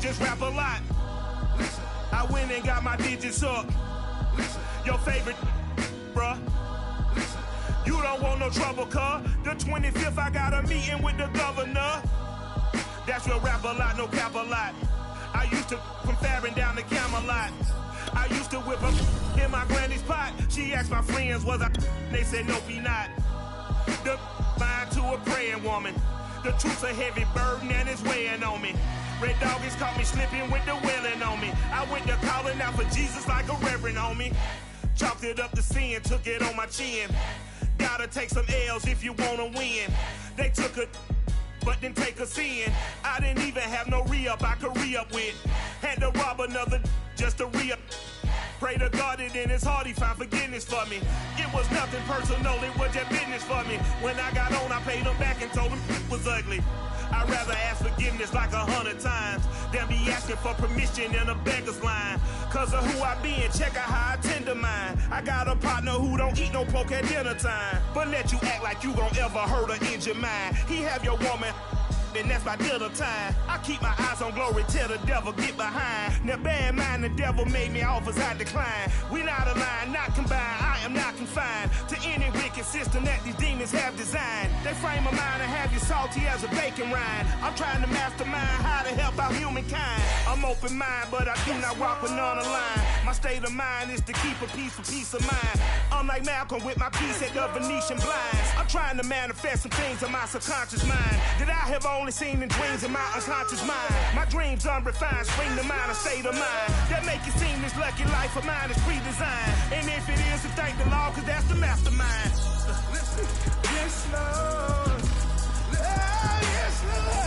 just rap a lot. I went and got my digits up. Your favorite, bruh. You don't want no trouble, cuz. The 25th, I got a meeting with the governor. That's real rap a lot, no cap a lot. I used to from Farron down to Camelot. I used to whip up in my granny's pot. She asked my friends, was I? They said, nope, he not. The mind to a praying woman. The truth's a heavy burden and it's weighing on me. Red doggies caught me slipping with the wailing on me. I went to calling out for Jesus like a reverend on me. Chalked it up to sin, took it on my chin. Gotta take some L's if you wanna win. They took a but didn't take a sin. I didn't even have no re-up I could re-up with. Had to rob another just to re-up. Pray to God that in his heart he found forgiveness for me. It was nothing personal, it was just business for me. When I got on, I paid him back and told him it was ugly. I'd rather ask forgiveness like 100 times than be asking for permission in a beggar's line. Cause of who I be and check out how I tend to mine. I got a partner who don't eat no pork at dinner time, but let you act like you gon' ever hurt or injure mine. He have your woman, and that's my dinner time. I keep my eyes on glory till the devil get behind. Now bad mind, the devil made me offers I decline. We not aligned, not combined, I am not confined to any wicked system that these demons have designed. They frame a mind and have you salty as a bacon rind. I'm trying to mastermind how to help out humankind. I'm open mind, but I do not walk with none aligned. My state of mind is to keep a peaceful peace of mind. I'm like Malcolm with my piece at the Venetian blinds. I'm trying to manifest some things in my subconscious mind that I have only seen in dreams in my unconscious mind. My dreams unrefined, spring to mind, a state of mind that make it seem this lucky life of mine is pre-designed. And if it is, to thank the Lord, cause that's the mastermind. Yes, Lord. Yes, Lord.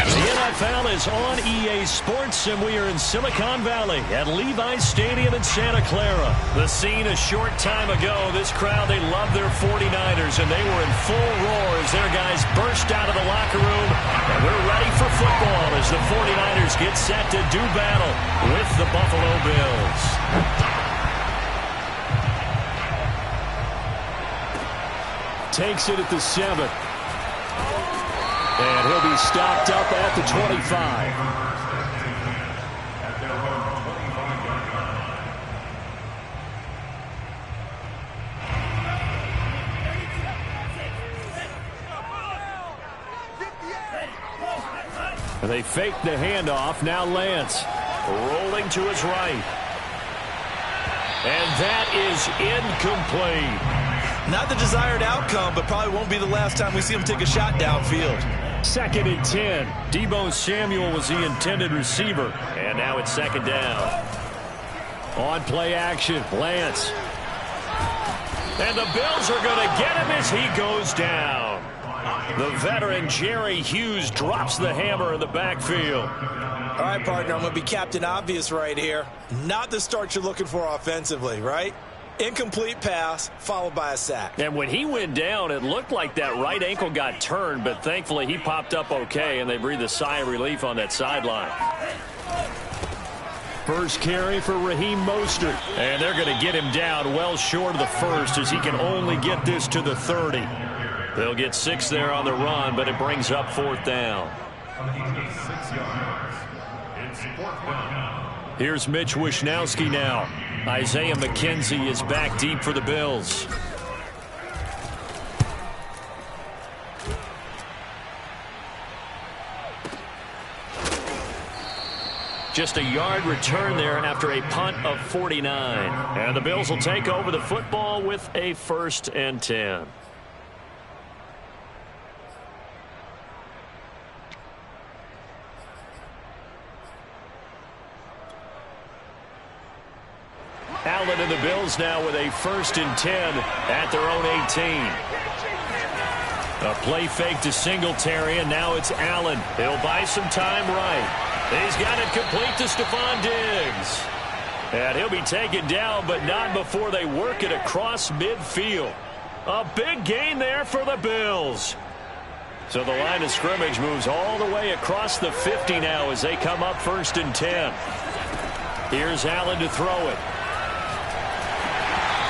The NFL is on EA Sports, and we are in Silicon Valley at Levi's Stadium in Santa Clara. The scene a short time ago, this crowd, they love their 49ers, and they were in full roar as their guys burst out of the locker room. And we're ready for football as the 49ers get set to do battle with the Buffalo Bills. Takes it at the 7. And he'll be stopped up at the 25. And they fake the handoff. Now Lance rolling to his right. And that is incomplete. Not the desired outcome, but probably won't be the last time we see him take a shot downfield. 2nd and 10. Deebo Samuel was the intended receiver. And now it's 2nd down. On play action, Lance. And the Bills are going to get him as he goes down. The veteran Jerry Hughes drops the hammer in the backfield. All right, partner, I'm going to be Captain Obvious right here. Not the start you're looking for offensively, right? Incomplete pass, followed by a sack. And when he went down, it looked like that right ankle got turned, but thankfully he popped up okay, and they breathed a sigh of relief on that sideline. First carry for Raheem Mostert. And they're going to get him down well short of the first as he can only get this to the 30. They'll get 6 there on the run, but it brings up 4th down. Here's Mitch Wishnowsky now. Isaiah McKenzie is back deep for the Bills. Just a yard return there after a punt of 49. And the Bills will take over the football with a 1st and 10. Allen and the Bills now with a 1st and 10 at their own 18. A play fake to Singletary, and now it's Allen. He'll buy some time right. He's got it complete to Stephon Diggs. And he'll be taken down, but not before they work it across midfield. A big gain there for the Bills. So the line of scrimmage moves all the way across the 50 now as they come up 1st and 10. Here's Allen to throw it.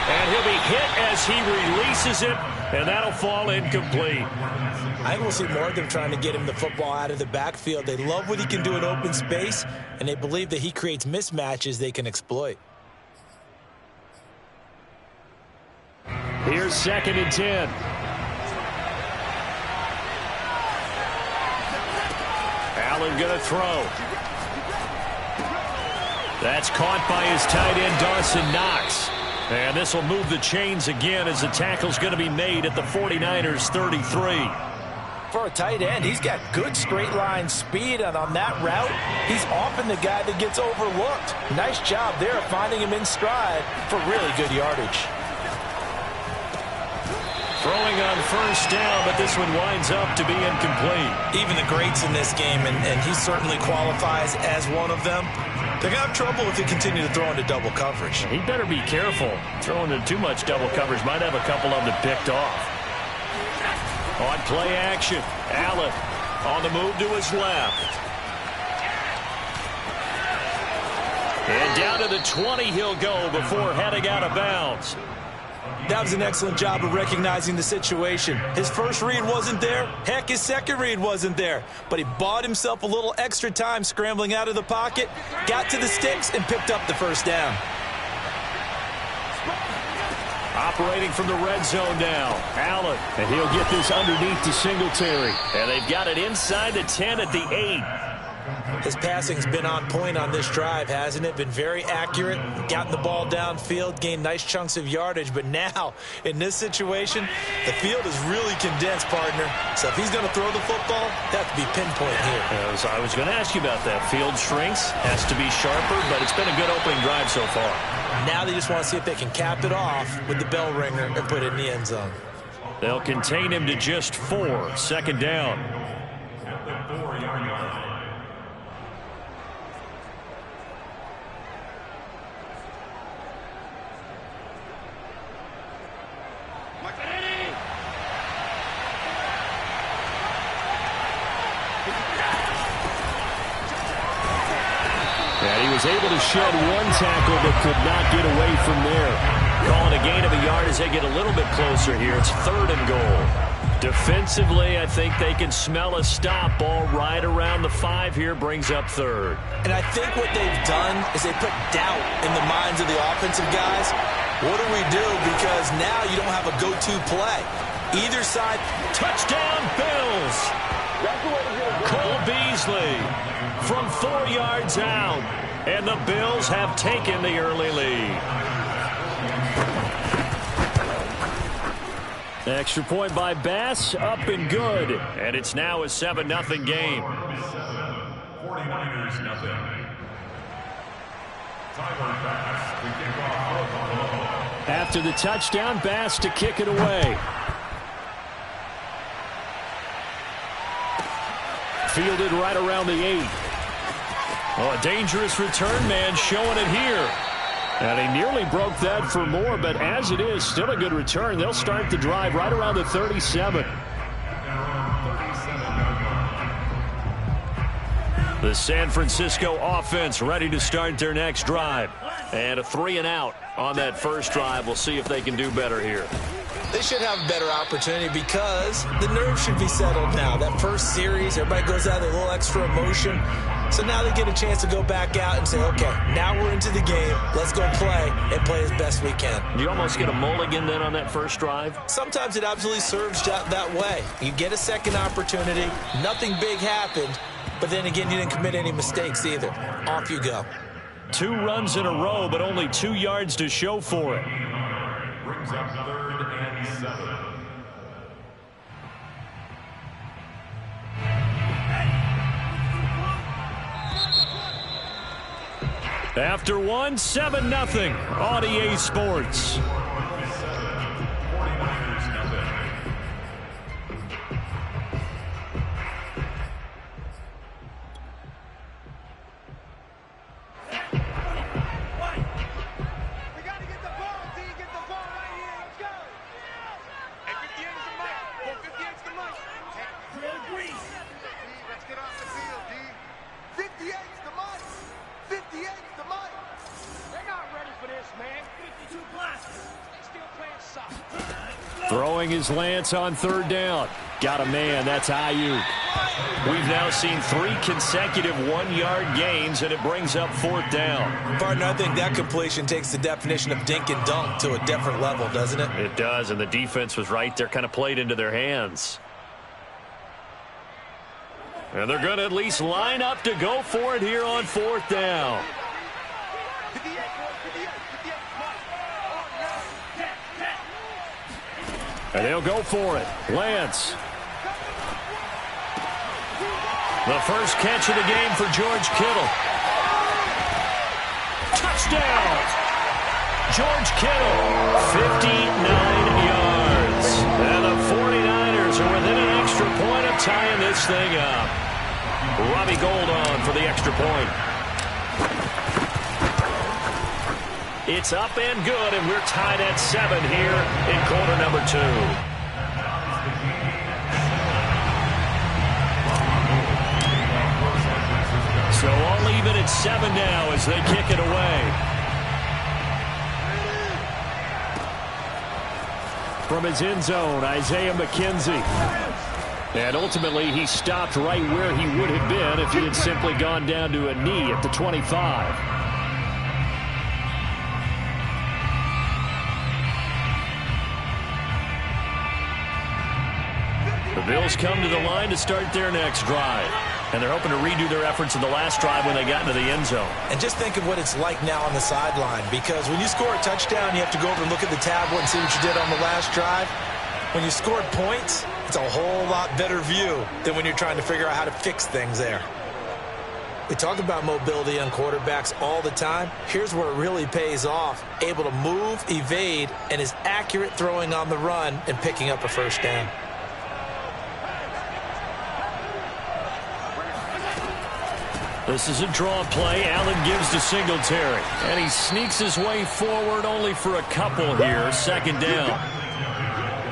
And he'll be hit as he releases it, and that'll fall incomplete. I think we'll see more of them trying to get him the football out of the backfield. They love what he can do in open space, and they believe that he creates mismatches they can exploit. Here's 2nd and 10. Allen going to throw. That's caught by his tight end, Dawson Knox. And this will move the chains again as the tackle's going to be made at the 49ers 33. For a tight end, he's got good straight line speed, and on that route, he's often the guy that gets overlooked. Nice job there of finding him in stride for really good yardage. Throwing on 1st down, but this one winds up to be incomplete. Even the greats in this game, and he certainly qualifies as one of them, they're going to have trouble if they continue to throw into double coverage. He better be careful. Throwing into too much double coverage might have a couple of them picked off. On play action, Allen on the move to his left. And down to the 20 he'll go before heading out of bounds. That was an excellent job of recognizing the situation. His first read wasn't there. Heck, his second read wasn't there. But he bought himself a little extra time scrambling out of the pocket, got to the sticks, and picked up the 1st down. Operating from the red zone now, Allen. And he'll get this underneath to Singletary. And they've got it inside the 10 at the 8. His passing's been on point on this drive, hasn't it? Been very accurate, gotten the ball downfield, gained nice chunks of yardage. But now, in this situation, the field is really condensed, partner. So if he's going to throw the football, that have to be pinpoint here. I was going to ask you about that. Field shrinks, has to be sharper, but it's been a good opening drive so far. Now they just want to see if they can cap it off with the bell ringer and put it in the end zone. They'll contain him to just 4. 2nd down. And he was able to shed one tackle but could not get away from there. Calling a gain of a yard as they get a little bit closer here. It's 3rd and goal. Defensively, I think they can smell a stop. Ball right around the 5 here, brings up 3rd. And I think what they've done is they put doubt in the minds of the offensive guys. What do we do? Because now you don't have a go-to play. Either side. Touchdown, Bills! Cole Beasley from 4 yards out. And the Bills have taken the early lead. Extra point by Bass, up and good. And it's now a 7-0 game. 49ers nothing. After the touchdown, Bass to kick it away. Fielded right around the 8. Oh, a dangerous return man showing it here. And he nearly broke that for more, but as it is, still a good return. They'll start the drive right around the 37. The San Francisco offense ready to start their next drive. And a 3-and-out on that first drive. We'll see if they can do better here. They should have a better opportunity because the nerves should be settled now. That first series, everybody goes out with a little extra emotion. So now they get a chance to go back out and say, okay, now we're into the game. Let's go play and play as best we can. You almost get a mulligan then on that first drive? Sometimes it absolutely serves that way. You get a second opportunity. Nothing big happened. But then again, you didn't commit any mistakes either. Off you go. 2 runs in a row, but only 2 yards to show for it. Brings up 3rd and 7. After 1, 7-0 on EA Sports. Throwing his Lance on third down. Got a man. That's Ayuk. We've now seen 3 consecutive 1-yard gains, and it brings up fourth down. Partner, I think that completion takes the definition of dink and dunk to a different level, doesn't it? It does, and the defense was right there, kind of played into their hands. And they're going to at least line up to go for it here on fourth down. And they'll go for it. Lance. The first catch of the game for George Kittle. Touchdown! George Kittle, 59 yards. And the 49ers are within an extra point of tying this thing up. Robbie Gould on for the extra point. It's up and good, and we're tied at 7 here in quarter number 2. So all even at 7 now as they kick it away. From his end zone, Isaiah McKenzie. And ultimately, he stopped right where he would have been if he had simply gone down to a knee at the 25. The Bills come to the line to start their next drive. And they're hoping to redo their efforts in the last drive when they got into the end zone. And just think of what it's like now on the sideline, because when you score a touchdown, you have to go over and look at the tablet and see what you did on the last drive. When you scored points, it's a whole lot better view than when you're trying to figure out how to fix things there. We talk about mobility on quarterbacks all the time. Here's where it really pays off. Able to move, evade, and is accurate throwing on the run and picking up a first down. This is a draw play. Allen gives to Singletary. And he sneaks his way forward only for a couple here. Second down.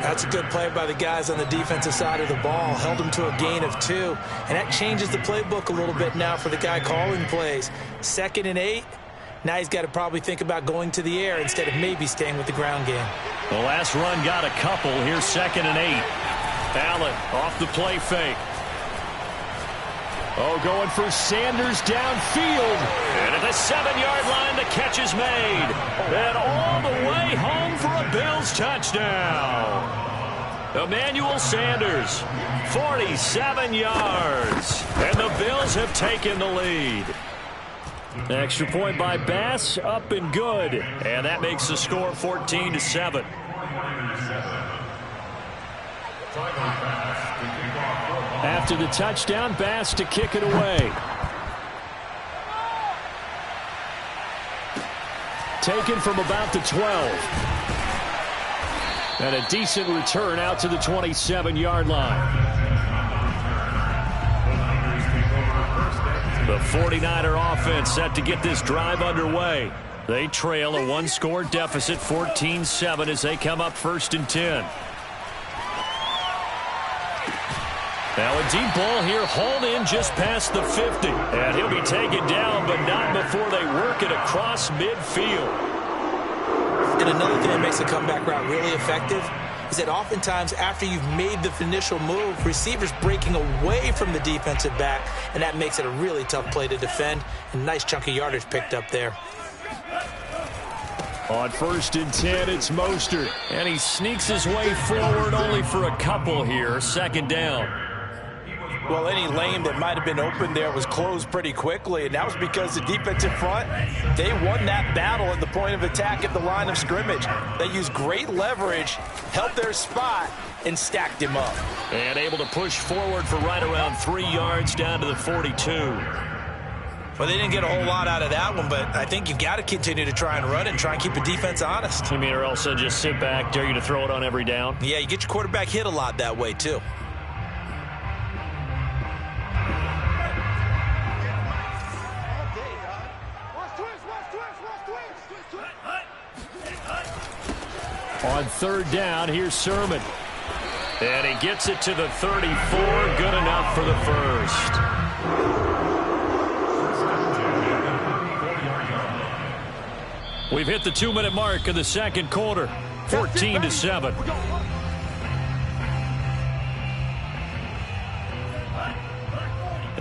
That's a good play by the guys on the defensive side of the ball. Held him to a gain of 2. And that changes the playbook a little bit now for the guy calling plays. 2nd and 8. Now he's got to probably think about going to the air instead of maybe staying with the ground game. The last run got a couple. Here's 2nd and 8. Allen off the play fake. Oh, going for Sanders downfield. And at the 7-yard line, the catch is made. And all the way home for a Bills touchdown. Emmanuel Sanders, 47 yards. And the Bills have taken the lead. Extra point by Bass, up and good. And that makes the score 14-7. After the touchdown, Bass to kick it away. Taken from about the 12. And a decent return out to the 27-yard line. The 49er offense set to get this drive underway. They trail a 1-score deficit, 14-7, as they come up 1st and 10. Now a deep ball here, hauled in just past the 50. And he'll be taken down, but not before they work it across midfield. And another thing that makes a comeback route really effective is that oftentimes after you've made the initial move, receivers breaking away from the defensive back, and that makes it a really tough play to defend. A nice chunk of yardage picked up there. On 1st and 10, it's Mostert. And he sneaks his way forward only for a couple here. 2nd down. Well, any lane that might have been open there was closed pretty quickly, and that was because the defensive front, they won that battle at the point of attack at the line of scrimmage. They used great leverage, held their spot, and stacked him up. And able to push forward for right around 3 yards down to the 42. Well, they didn't get a whole lot out of that one, but I think you've got to continue to try and run and try and keep the defense honest. You mean, or else they'll just sit back, dare you to throw it on every down? Yeah, you get your quarterback hit a lot that way, too. On 3rd down, here's Sermon. And he gets it to the 34. Good enough for the first. We've hit the 2-minute mark of the 2nd quarter. 14-7.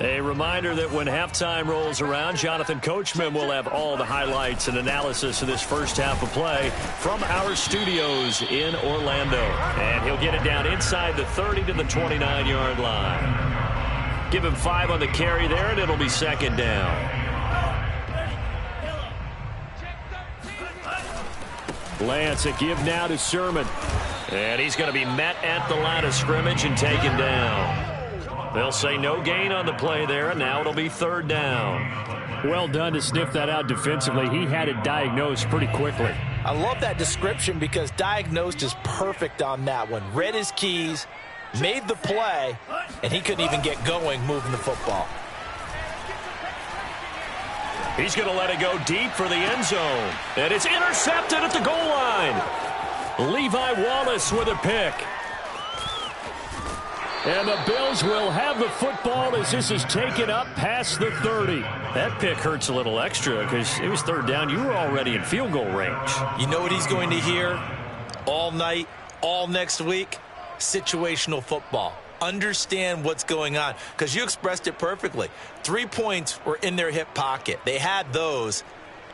A reminder that when halftime rolls around, Jonathan Coachman will have all the highlights and analysis of this first half of play from our studios in Orlando. And he'll get it down inside the 30 to the 29-yard line. Give him 5 on the carry there, and it'll be second down. Lance, a give now to Sermon. And he's going to be met at the line of scrimmage and taken down. They'll say no gain on the play there, and now it'll be third down. Well done to sniff that out defensively. He had it diagnosed pretty quickly. I love that description because diagnosed is perfect on that one. Read his keys, made the play, and he couldn't even get going moving the football. He's going to let it go deep for the end zone. And it's intercepted at the goal line. Levi Wallace with a pick. And the Bills will have the football as this is taken up past the 30. That pick hurts a little extra because it was third down. You were already in field goal range. You know what he's going to hear all night, all next week? Situational football. Understand what's going on because you expressed it perfectly. 3 points were in their hip pocket. They had those.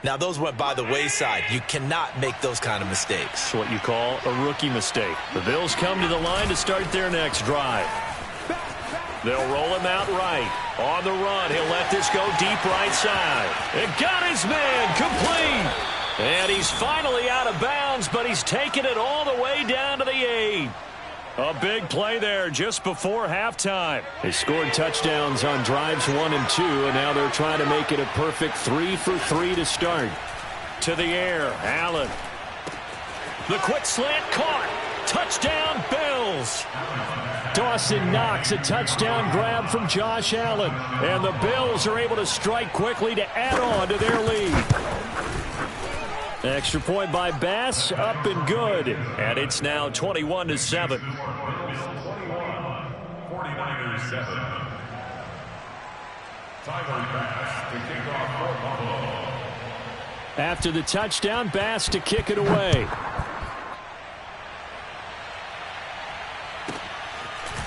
Now, those went by the wayside. You cannot make those kind of mistakes. It's what you call a rookie mistake. The Bills come to the line to start their next drive. They'll roll him out right. On the run, he'll let this go deep right side. It got his man complete. And he's finally out of bounds, but he's taken it all the way down to the 8. A big play there just before halftime. They scored touchdowns on drives 1 and 2, and now they're trying to make it a perfect 3 for 3 to start. To the air, Allen. The quick slant caught. Touchdown, Bills. Dawson Knox, a touchdown grab from Josh Allen. And the Bills are able to strike quickly to add on to their lead. Extra point by Bass, up and good. And it's now 21-7. 49ers 7. Tyler Bass to kick off for Buffalo. After the touchdown, Bass to kick it away.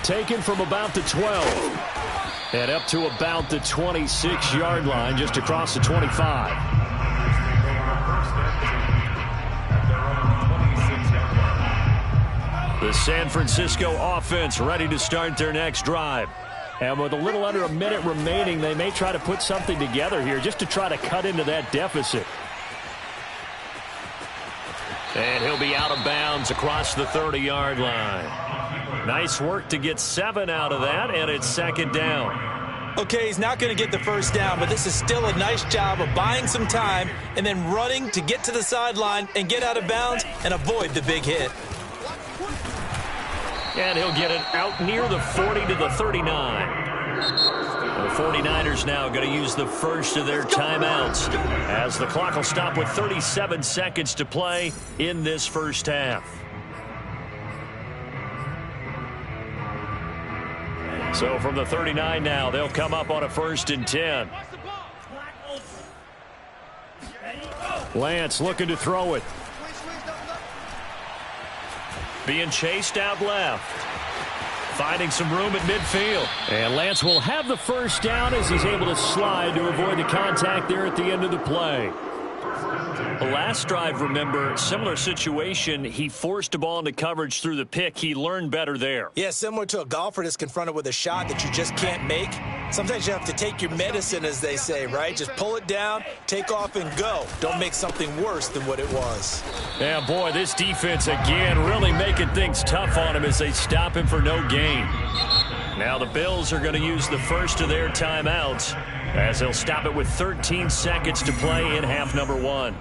Taken from about the 12. And up to about the 26-yard line, just across the 25. The San Francisco offense ready to start their next drive. And with a little under a minute remaining, they may try to put something together here just to try to cut into that deficit. And he'll be out of bounds across the 30-yard line. Nice work to get 7 out of that, and it's second down. Okay, he's not going to get the first down, but this is still a nice job of buying some time and then running to get to the sideline and get out of bounds and avoid the big hit. And he'll get it out near the 40 to the 39. The 49ers now going to use the first of their timeouts as the clock will stop with 37 seconds to play in this first half. So from the 39 now, they'll come up on a 1st and 10. Lance looking to throw it. Being chased out left. Finding some room at midfield. And Lance will have the first down as he's able to slide to avoid the contact there at the end of the play. The last drive, remember, similar situation. He forced a ball into coverage through the pick. He learned better there. Yeah, similar to a golfer that's confronted with a shot that you just can't make. Sometimes you have to take your medicine, as they say, right? Just pull it down, take off, and go. Don't make something worse than what it was. Yeah, boy, this defense, again, really making things tough on him as they stop him for no gain. Now the Bills are going to use the first of their timeouts as they'll stop it with 13 seconds to play in half number 1.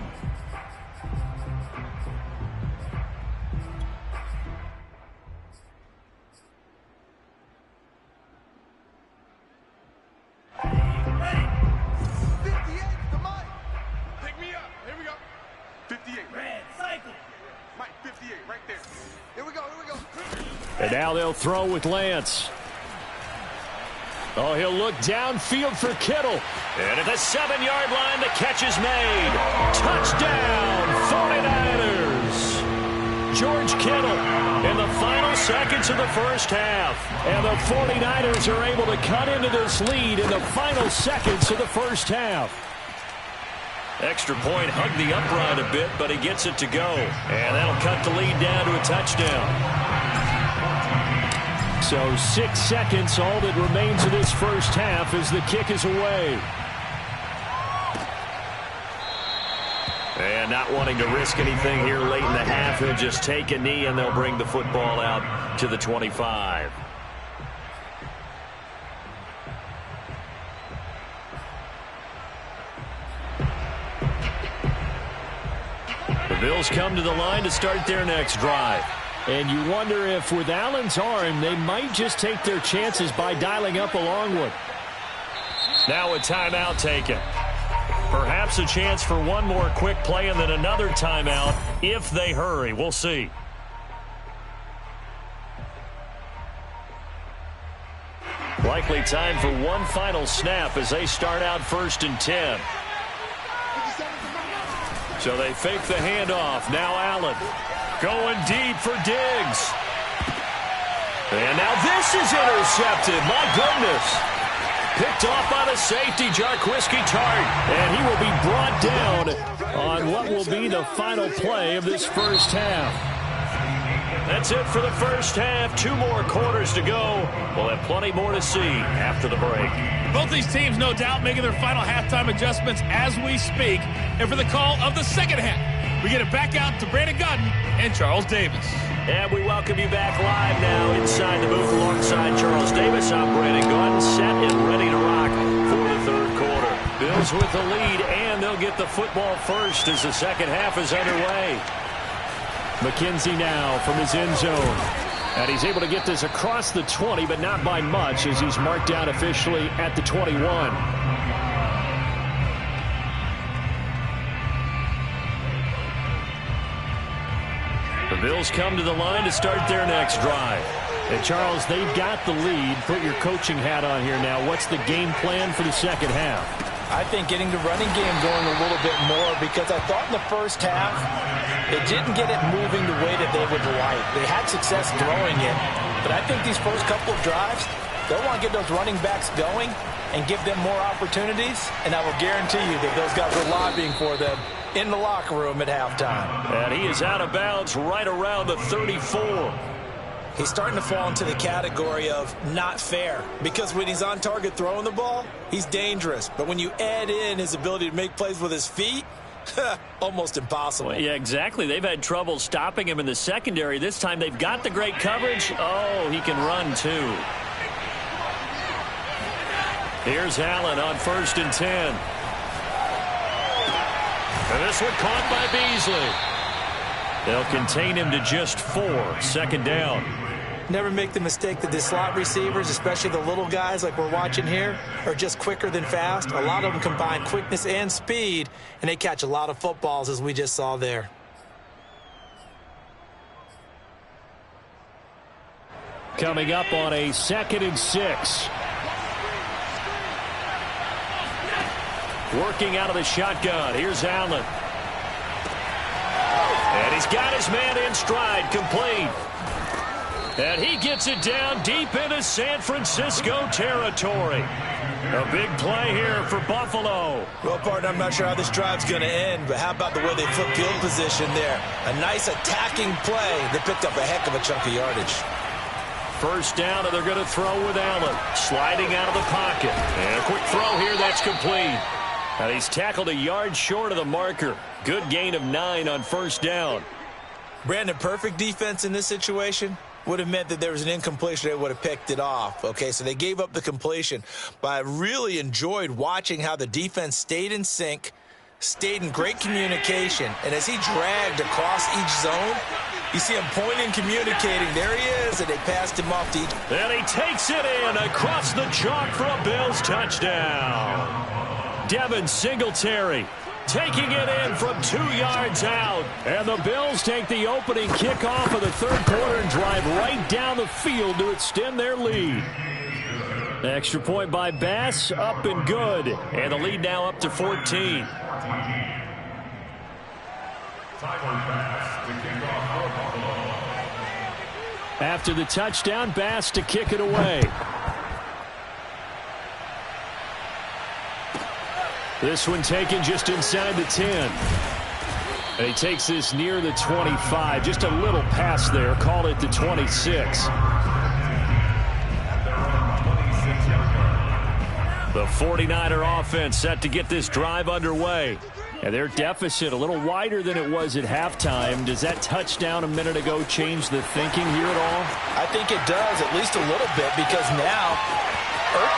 And now they'll throw with Lance. Oh, he'll look downfield for Kittle. And at the 7-yard line, the catch is made. Touchdown, 49ers. George Kittle. And the final seconds of the first half. And the 49ers are able to cut into this lead in the final seconds of the first half. Extra point hugged the upright a bit, but he gets it to go. And that'll cut the lead down to a touchdown. So 6 seconds, all that remains of this first half as the kick is away. And not wanting to risk anything here late in the half, he'll just take a knee and they'll bring the football out to the 25. The Bills come to the line to start their next drive. And you wonder if with Allen's arm, they might just take their chances by dialing up a long one. Now a timeout taken. Perhaps a chance for one more quick play and then another timeout if they hurry. We'll see. Likely time for one final snap as they start out 1st and 10. So they fake the handoff. Now Allen going deep for Diggs. And now this is intercepted. My goodness. Picked off by the safety, Jarquiski Tart. And he will be brought down on what will be the final play of this first half. That's it for the first half. 2 more quarters to go. We'll have plenty more to see after the break. Both these teams, no doubt, making their final halftime adjustments as we speak. And for the call of the second half, we get it back out to Brandon Gunn and Charles Davis. And we welcome you back live now inside the booth alongside Charles Davis. I'm Brandon Gunn, set and ready to rock for the third quarter. Bills with the lead, and they'll get the football first as the second half is underway. McKenzie now from his end zone. And he's able to get this across the 20, but not by much as he's marked down officially at the 21. The Bills come to the line to start their next drive. And Charles, they've got the lead. Put your coaching hat on here now. What's the game plan for the second half? I think getting the running game going a little bit more because I thought in the first half it didn't get it moving the way that they would like. They had success throwing it, but I think these first couple of drives, they'll want to get those running backs going and give them more opportunities, and I will guarantee you that those guys are lobbying for them in the locker room at halftime. And he is out of bounds right around the 34. He's starting to fall into the category of not fair because when he's on target throwing the ball, he's dangerous. But when you add in his ability to make plays with his feet, almost impossible. Well, yeah, exactly. They've had trouble stopping him in the secondary. This time they've got the great coverage. Oh, he can run too. Here's Allen on 1st and 10. And this one caught by Beasley. They'll contain him to just 4. 2nd down. Never make the mistake that the slot receivers, especially the little guys like we're watching here, are just quicker than fast. A lot of them combine quickness and speed, and they catch a lot of footballs as we just saw there. Coming up on a 2nd and 6. Working out of the shotgun. Here's Allen. And he's got his man in stride, complete. And he gets it down deep into San Francisco territory. A big play here for Buffalo. Well, partner, I'm not sure how this drive's going to end, but how about the way they flip field position there? A nice attacking play that picked up a heck of a chunk of yardage. 1st down, and they're going to throw with Allen. Sliding out of the pocket. And a quick throw here, that's complete. And he's tackled a yard short of the marker. Good gain of 9 on 1st down. Brandon, perfect defense in this situation would have meant that there was an incompletion. They would have picked it off. Okay, so they gave up the completion. But I really enjoyed watching how the defense stayed in sync, stayed in great communication. And as he dragged across each zone, you see him pointing, communicating. There he is, and they passed him off to each. And he takes it in across the chalk for a Bills touchdown. Devin Singletary taking it in from 2 yards out. And the Bills take the opening kickoff of the third quarter and drive right down the field to extend their lead. Extra point by Bass, up and good. And the lead now up to 14. Tyler Bass, the kickoff for Buffalo. After the touchdown, Bass to kick it away. This one taken just inside the 10. And he takes this near the 25. Just a little pass there. Call it the 26. The 49er offense set to get this drive underway. And their deficit a little wider than it was at halftime. Does that touchdown a minute ago change the thinking here at all? I think it does, at least a little bit, because now...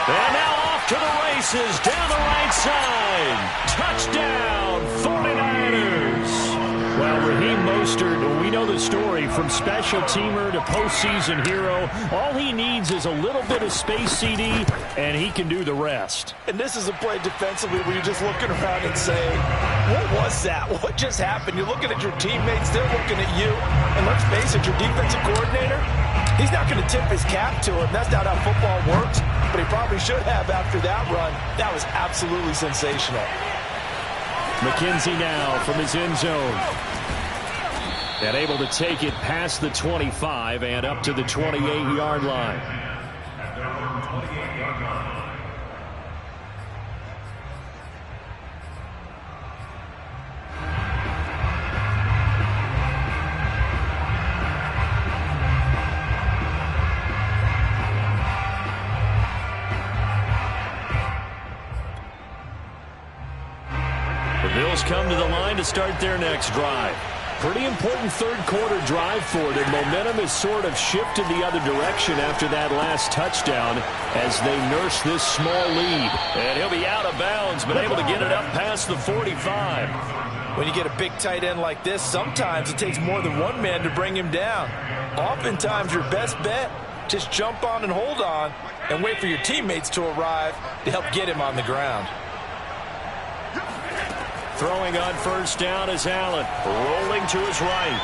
And now off to the races, down the right side. Touchdown, 49ers. Well, Raheem Mostert, we know the story, from special teamer to postseason hero. All he needs is a little bit of space, CD, and he can do the rest. And this is a play defensively where you're just looking around and saying, what was that? What just happened? You're looking at your teammates, they're looking at you. And let's face it, your defensive coordinator, he's not going to tip his cap to him. That's not how football works, but he probably should have after that run. That was absolutely sensational. McKenzie now from his end zone. And able to take it past the 25 and up to the 28-yard line. The Bills come to the line to start their next drive. Pretty important third-quarter drive for them. Momentum has sort of shifted the other direction after that last touchdown as they nurse this small lead. And he'll be out of bounds, but able to get it up past the 45. When you get a big tight end like this, sometimes it takes more than one man to bring him down. Oftentimes, your best bet, just jump on and hold on and wait for your teammates to arrive to help get him on the ground. Throwing on first down is Allen. Rolling to his right.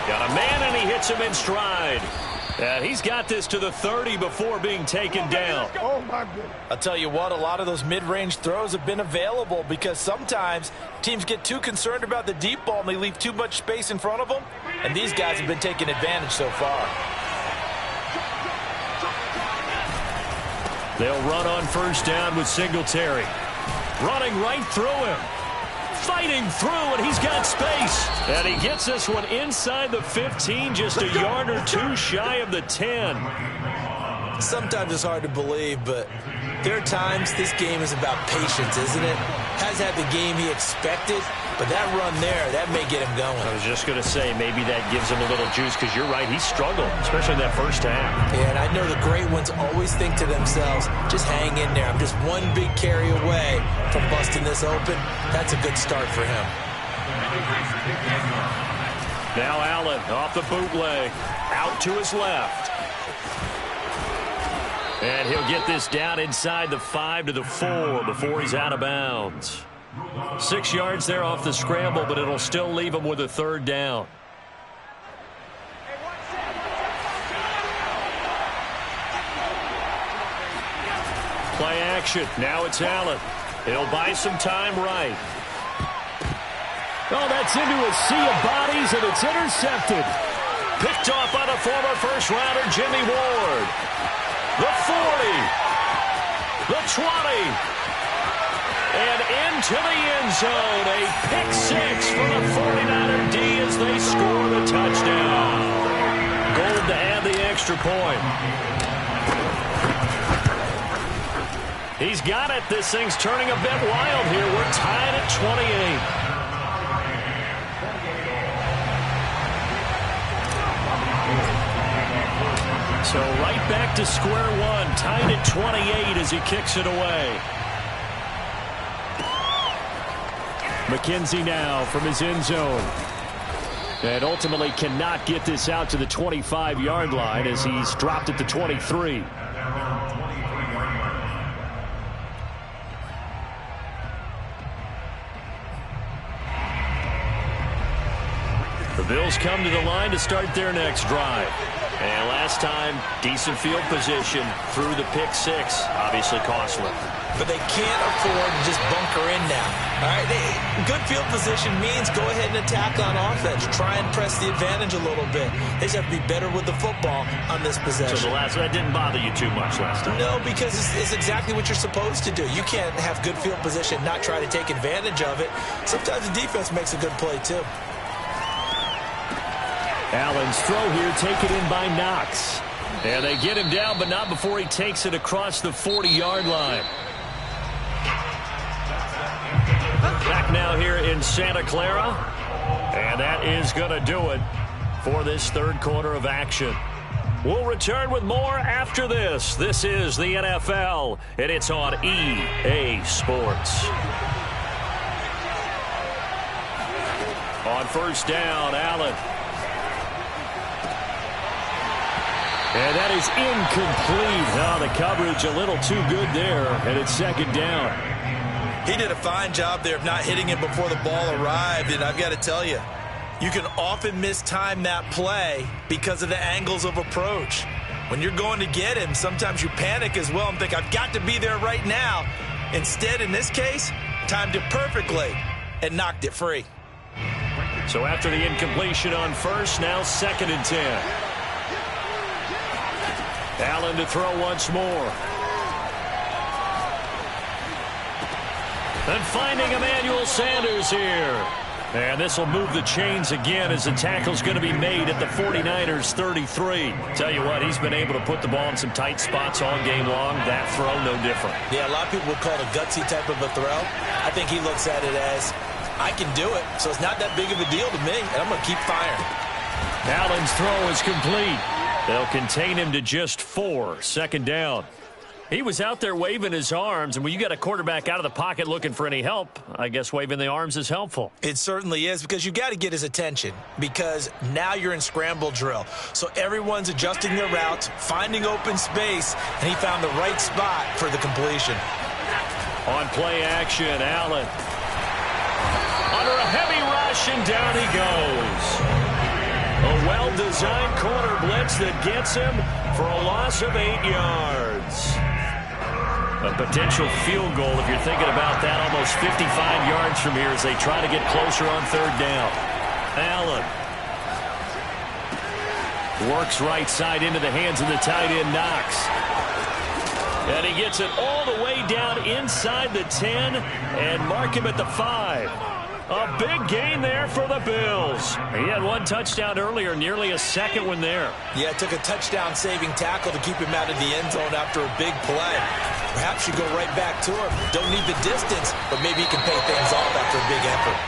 Got a man, and he hits him in stride. And he's got this to the 30 before being taken down. Oh, my goodness. I'll tell you what, a lot of those mid-range throws have been available because sometimes teams get too concerned about the deep ball and they leave too much space in front of them. And these guys have been taking advantage so far. They'll run on first down with Singletary. Running right through him. Fighting through, and he's got space. And he gets this one inside the 15, just a yard or two shy of the 10. Sometimes it's hard to believe, but there are times this game is about patience, isn't it? Has had the game he expected, but that run there, that may get him going. I was just going to say, maybe that gives him a little juice, because you're right, he struggled, especially in that first half. Yeah, and I know the great ones always think to themselves, just hang in there. I'm just one big carry away from busting this open. That's a good start for him. Now Allen off the bootleg, out to his left. And he'll get this down inside the 5 to the 4 before he's out of bounds. 6 yards there off the scramble, but it'll still leave him with a third down. Play action. Now it's Allen. He'll buy some time right. Oh, that's into a sea of bodies, and it's intercepted. Picked off by the former first-rounder Jimmy Ward. The 40, the 20, and into the end zone. A pick six for the 49er D as they score the touchdown. Gold to add the extra point. He's got it. This thing's turning a bit wild here. We're tied at 28. So right back to square one, tied at 28 as he kicks it away. McKenzie now from his end zone. And ultimately cannot get this out to the 25-yard line as he's dropped at the 23. The Bills come to the line to start their next drive. And last time, decent field position through the pick six. Obviously costly. But they can't afford to just bunker in now. All right, good field position means go ahead and attack on offense. Try and press the advantage a little bit. They just have to be better with the football on this possession. So that didn't bother you too much last time? No, because it's exactly what you're supposed to do. You can't have good field position, not try to take advantage of it. Sometimes the defense makes a good play, too. Allen's throw here taken in by Knox. And they get him down, but not before he takes it across the 40-yard line. Back now here in Santa Clara. And that is going to do it for this third quarter of action. We'll return with more after this. This is the NFL, and it's on EA Sports. On first down, Allen. And that is incomplete. Oh, the coverage a little too good there, and it's second down. He did a fine job there of not hitting it before the ball arrived, and I've got to tell you, you can often mistime that play because of the angles of approach. When you're going to get him, sometimes you panic as well and think, I've got to be there right now. Instead, in this case, timed it perfectly and knocked it free. So after the incompletion on first, now 2nd and 10. Allen to throw once more. And finding Emmanuel Sanders here. And this will move the chains again as the tackle's going to be made at the 49ers 33. Tell you what, he's been able to put the ball in some tight spots all game long. That throw, no different. Yeah, a lot of people would call it a gutsy type of a throw. I think he looks at it as, I can do it, so it's not that big of a deal to me, and I'm going to keep firing. Allen's throw is complete. They'll contain him to just 4. 2nd down. He was out there waving his arms, and when you got a quarterback out of the pocket looking for any help, I guess waving the arms is helpful. It certainly is, because you got to get his attention, because now you're in scramble drill. So everyone's adjusting their routes, finding open space, and he found the right spot for the completion. On play action, Allen. Under a heavy rush, and down he goes. A well-designed corner blitz that gets him for a loss of 8 yards. A potential field goal, if you're thinking about that, almost 55 yards from here as they try to get closer on 3rd down. Allen works right side into the hands of the tight end, Knox. And he gets it all the way down inside the 10 and mark him at the 5. A big gain there for the Bills. He had 1 touchdown earlier, nearly a 2nd one there. Yeah, it took a touchdown-saving tackle to keep him out of the end zone after a big play. Perhaps you go right back to him. Don't need the distance, but maybe he can pay things off after a big effort.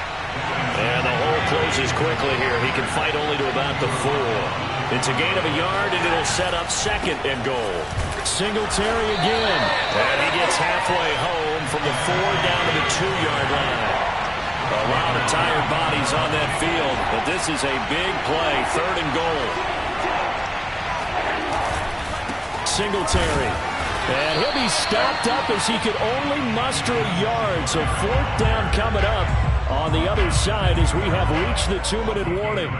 And the hole closes quickly here. He can fight only to about the 4. It's a gain of a yard, and it'll set up 2nd and goal. Singletary again. And he gets halfway home from the 4 down to the 2-yard line. A lot of tired bodies on that field, but this is a big play, 3rd and goal. Singletary. And he'll be stopped up as he could only muster a yard. So 4th down coming up on the other side as we have reached the 2-minute warning.